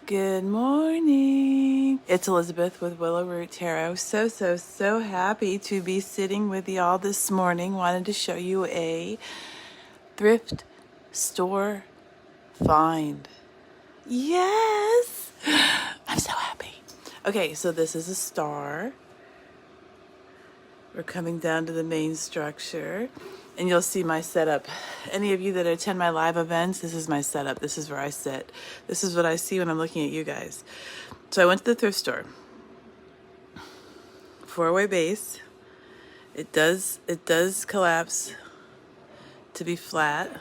Good morning. It's Elizabeth with Willow Root Tarot. So happy to be sitting with y'all this morning. Wanted to show you a thrift store find. Yes! I'm so happy. Okay, so this is a star. We're coming down to the main structure. And you'll see my setup. Any of you that attend my live events, this is my setup. This is where I sit. This is what I see when I'm looking at you guys. So I went to the thrift store. 4-way base. It does collapse to be flat.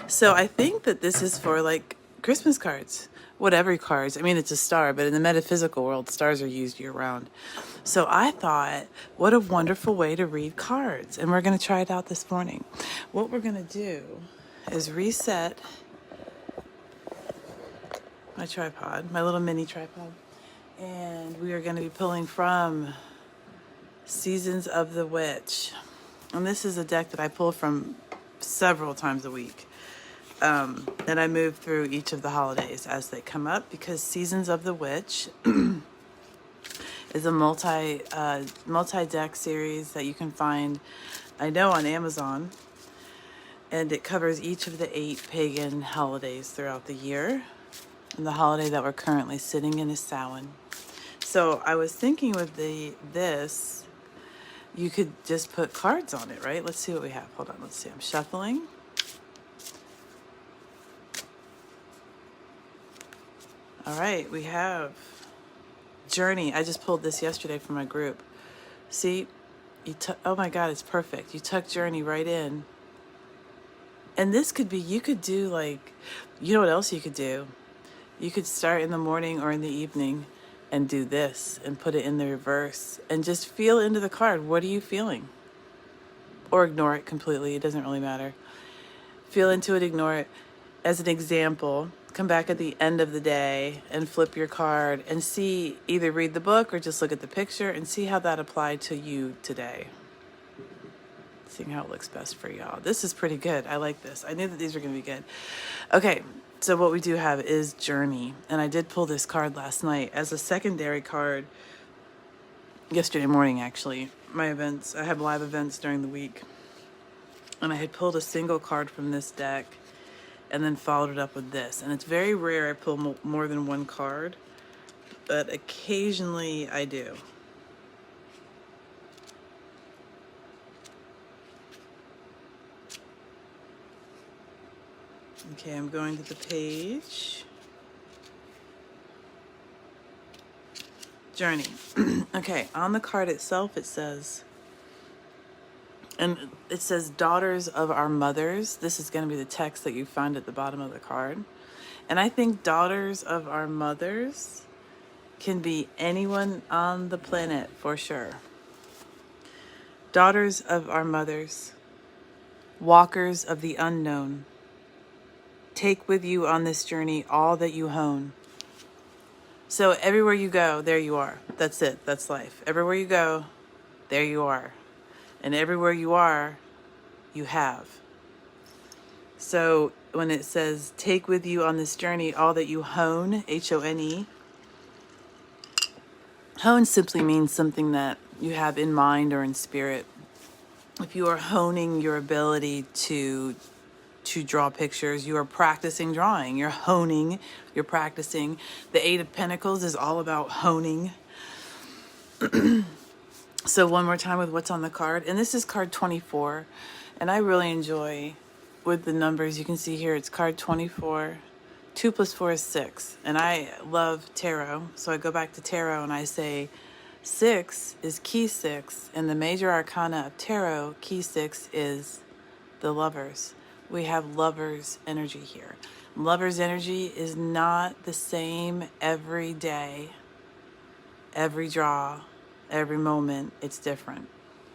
So I think that this is for like Christmas cards. Whatever cards. I mean, it's a star, but in the metaphysical world, stars are used year round. So I thought, what a wonderful way to read cards. And we're going to try it out this morning. What we're going to do is reset my tripod, my little mini tripod. And we are going to be pulling from Seasons of the Witch. And this is a deck that I pull from several times a week. And I move through each of the holidays as they come up because Seasons of the Witch is a multi-deck series that you can find, I know, on Amazon. And it covers each of the 8 pagan holidays throughout the year. And the holiday that we're currently sitting in is Samhain. So I was thinking with this, you could just put cards on it, right? Let's see what we have. Hold on, let's see. I'm shuffling. All right, we have Journey. I just pulled this yesterday from my group. See, oh my God, it's perfect. You tuck Journey right in. And this could be, you could do like, you know what else you could do? You could start in the morning or in the evening and do this and put it in the reverse and just feel into the card. What are you feeling? Or ignore it completely. It doesn't really matter. Feel into it, ignore it. As an example, come back at the end of the day and flip your card and see, either read the book or just look at the picture and see how that applied to you today. Seeing how it looks best for y'all. This is pretty good. I like this. I knew that these were going to be good. Okay, so what we do have is Journey. And I did pull this card last night as a secondary card. Yesterday morning, actually. My events, I have live events during the week. And I had pulled a single card from this deck and then followed it up with this. And it's very rare I pull more than one card, but occasionally I do. Okay, I'm going to the page. Journey. Okay, on the card itself it says, daughters of our mothers. This is going to be the text that you find at the bottom of the card. And I think daughters of our mothers can be anyone on the planet for sure. Daughters of our mothers, walkers of the unknown. Take with you on this journey all that you hone. So everywhere you go, there you are. That's it. That's life. Everywhere you go, there you are. And everywhere you are, you have. So when it says, take with you on this journey all that you hone, H-O-N-E, hone simply means something that you have in mind or in spirit. If you are honing your ability to draw pictures, you are practicing drawing. You're honing, you're practicing. The 8 of Pentacles is all about honing. So one more time with what's on the card. And this is card 24. And I really enjoy with the numbers. You can see here it's card 24. 2 plus 4 is 6. And I love tarot. So I go back to tarot and I say 6 is key 6. And the major arcana of tarot, key 6 is the Lovers. We have Lovers energy here. Lovers energy is not the same every day, every draw, every moment. It's different.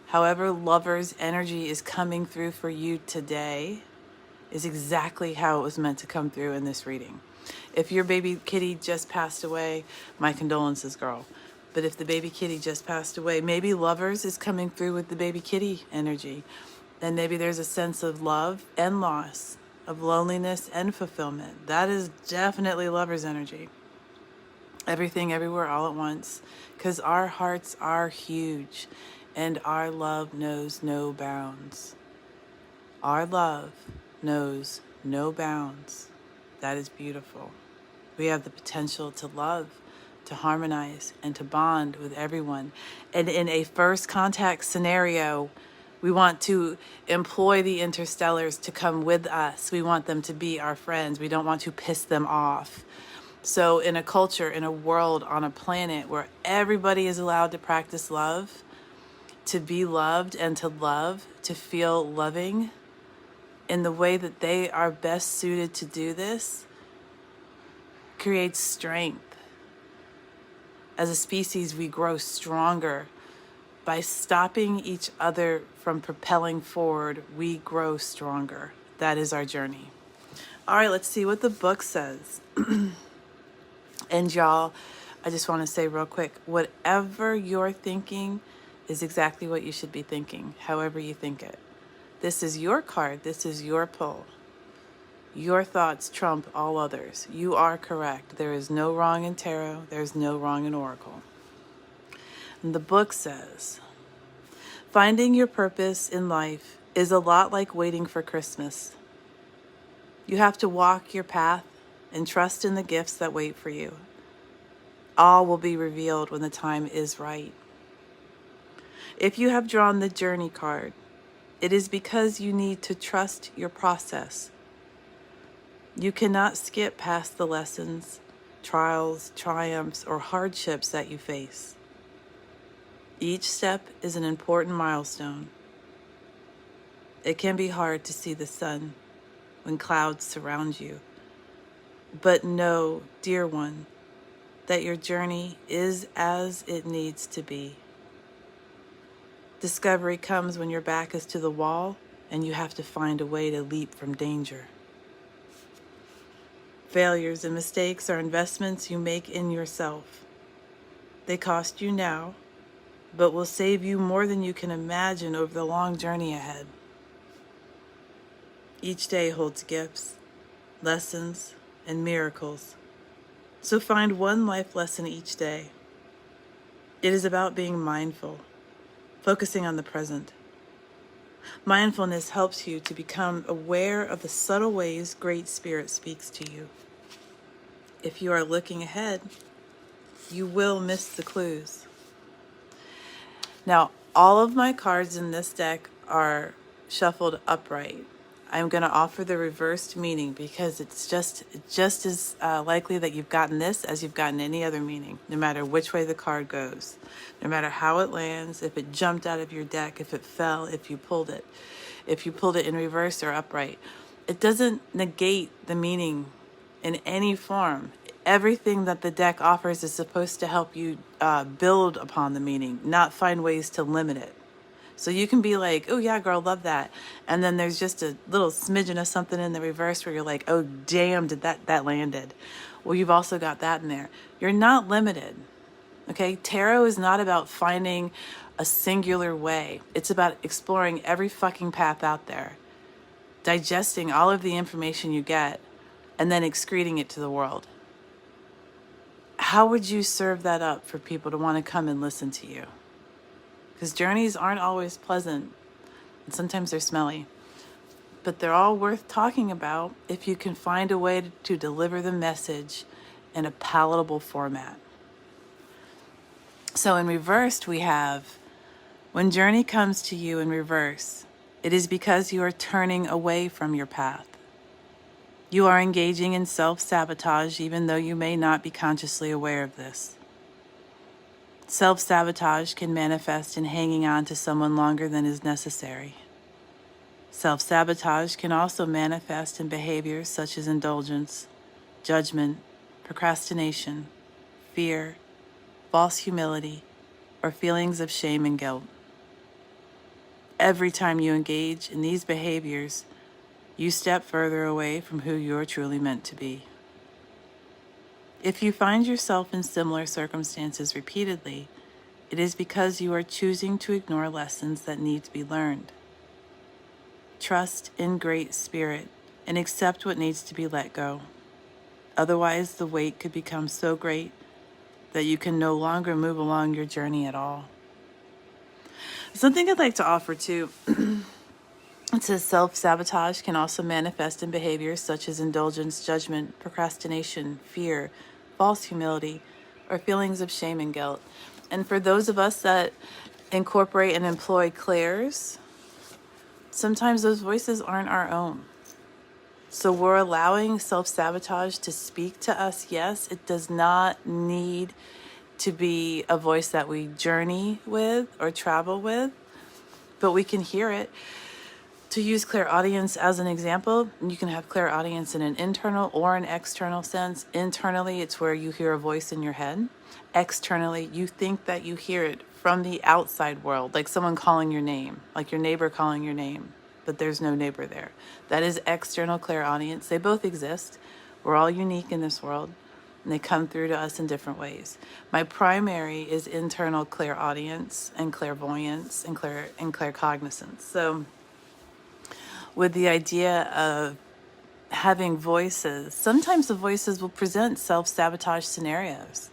However, Lovers energy is coming through for you today is exactly how it was meant to come through in this reading. If your baby kitty just passed away, my condolences, girl. But if the baby kitty just passed away, maybe Lovers is coming through with the baby kitty energy. And maybe there's a sense of love and loss, of loneliness and fulfillment. That is definitely Lovers energy. Everything, everywhere, all at once. Because our hearts are huge and our love knows no bounds. Our love knows no bounds. That is beautiful. We have the potential to love, to harmonize, and to bond with everyone. And in a first contact scenario, we want to employ the interstellars to come with us. We want them to be our friends. We don't want to piss them off. So in a culture, in a world, on a planet where everybody is allowed to practice love, to be loved and to love, to feel loving in the way that they are best suited to do this, creates strength. As a species, we grow stronger. By stopping each other from propelling forward, we grow stronger. That is our journey. All right, let's see what the book says. And y'all, I just want to say real quick, whatever you're thinking is exactly what you should be thinking, however you think it. This is your card. This is your pull. Your thoughts trump all others. You are correct. There is no wrong in tarot. There's no wrong in oracle. And the book says, finding your purpose in life is a lot like waiting for Christmas. You have to walk your path and trust in the gifts that wait for you. All will be revealed when the time is right. If you have drawn the journey card, it is because you need to trust your process. You cannot skip past the lessons, trials, triumphs, or hardships that you face. Each step is an important milestone. It can be hard to see the sun when clouds surround you. But know, dear one, that your journey is as it needs to be. Discovery comes when your back is to the wall and you have to find a way to leap from danger. Failures and mistakes are investments you make in yourself. They cost you now, but will save you more than you can imagine over the long journey ahead. Each day holds gifts, lessons, and miracles. So find one life lesson each day. It is about being mindful, focusing on the present. Mindfulness helps you to become aware of the subtle ways Great Spirit speaks to you. If you are looking ahead, you will miss the clues. Now, all of my cards in this deck are shuffled upright. I'm going to offer the reversed meaning because it's just as likely that you've gotten this as you've gotten any other meaning, no matter which way the card goes, no matter how it lands, if it jumped out of your deck, if it fell, if you pulled it in reverse or upright. It doesn't negate the meaning in any form. Everything that the deck offers is supposed to help you build upon the meaning, not find ways to limit it. So you can be like, oh yeah, girl, love that. And then there's just a little smidgen of something in the reverse where you're like, oh damn, did that landed. Well, you've also got that in there. You're not limited. Okay? Tarot is not about finding a singular way. It's about exploring every fucking path out there, digesting all of the information you get, and then excreting it to the world. How would you serve that up for people to want to come and listen to you? Because journeys aren't always pleasant, and sometimes they're smelly. But they're all worth talking about if you can find a way to deliver the message in a palatable format. So in reversed, we have, when journey comes to you in reverse, it is because you are turning away from your path. You are engaging in self-sabotage even though you may not be consciously aware of this. Self-sabotage can manifest in hanging on to someone longer than is necessary. Self-sabotage can also manifest in behaviors such as indulgence, judgment, procrastination, fear, false humility, or feelings of shame and guilt. Every time you engage in these behaviors, you step further away from who you're truly meant to be. If you find yourself in similar circumstances repeatedly, it is because you are choosing to ignore lessons that need to be learned. Trust in Great Spirit and accept what needs to be let go. Otherwise, the weight could become so great that you can no longer move along your journey at all. Something I'd like to offer too, it says self-sabotage can also manifest in behaviors such as indulgence, judgment, procrastination, fear, false humility, or feelings of shame and guilt. And for those of us that incorporate and employ clairs, sometimes those voices aren't our own. So we're allowing self-sabotage to speak to us. Yes, it does not need to be a voice that we journey with or travel with, but we can hear it. To use clairaudience as an example, you can have clairaudience in an internal or an external sense. Internally, it's where you hear a voice in your head. Externally, you think that you hear it from the outside world, like someone calling your name, like your neighbor calling your name, but there's no neighbor there. That is external clairaudience. They both exist. We're all unique in this world, and they come through to us in different ways. My primary is internal clairaudience and clairvoyance and claircognizance. So with the idea of having voices, sometimes the voices will present self-sabotage scenarios.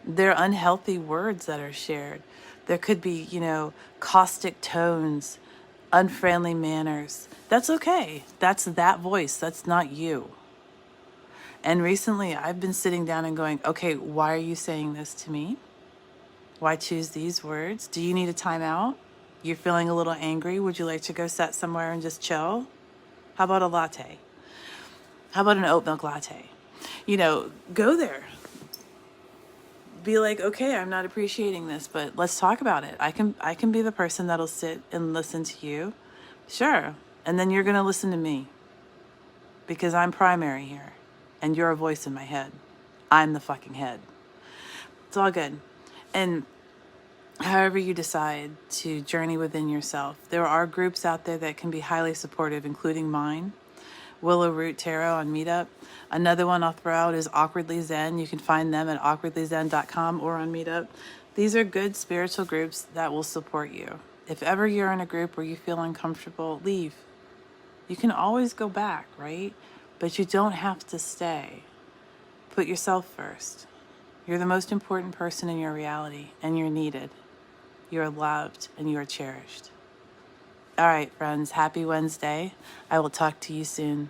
They're unhealthy words that are shared. There could be, caustic tones, unfriendly manners. That's okay. That's that voice. That's not you. And recently I've been sitting down and going, okay, why are you saying this to me? Why choose these words? Do you need a timeout? You're feeling a little angry. Would you like to go sit somewhere and just chill? How about a latte? How about an oat milk latte? Go there. Be like, okay, I'm not appreciating this, but let's talk about it. I can be the person that'll sit and listen to you. Sure. And then you're going to listen to me because I'm primary here and you're a voice in my head. I'm the fucking head. It's all good. And however you decide to journey within yourself, there are groups out there that can be highly supportive, including mine, Willow Root Tarot on Meetup. Another one I'll throw out is Awkwardly Zen. You can find them at awkwardlyzen.com or on Meetup. These are good spiritual groups that will support you. If ever you're in a group where you feel uncomfortable, leave. You can always go back, right? But you don't have to stay. Put yourself first. You're the most important person in your reality, and you're needed. You are loved, and you are cherished. All right, friends, happy Wednesday. I will talk to you soon.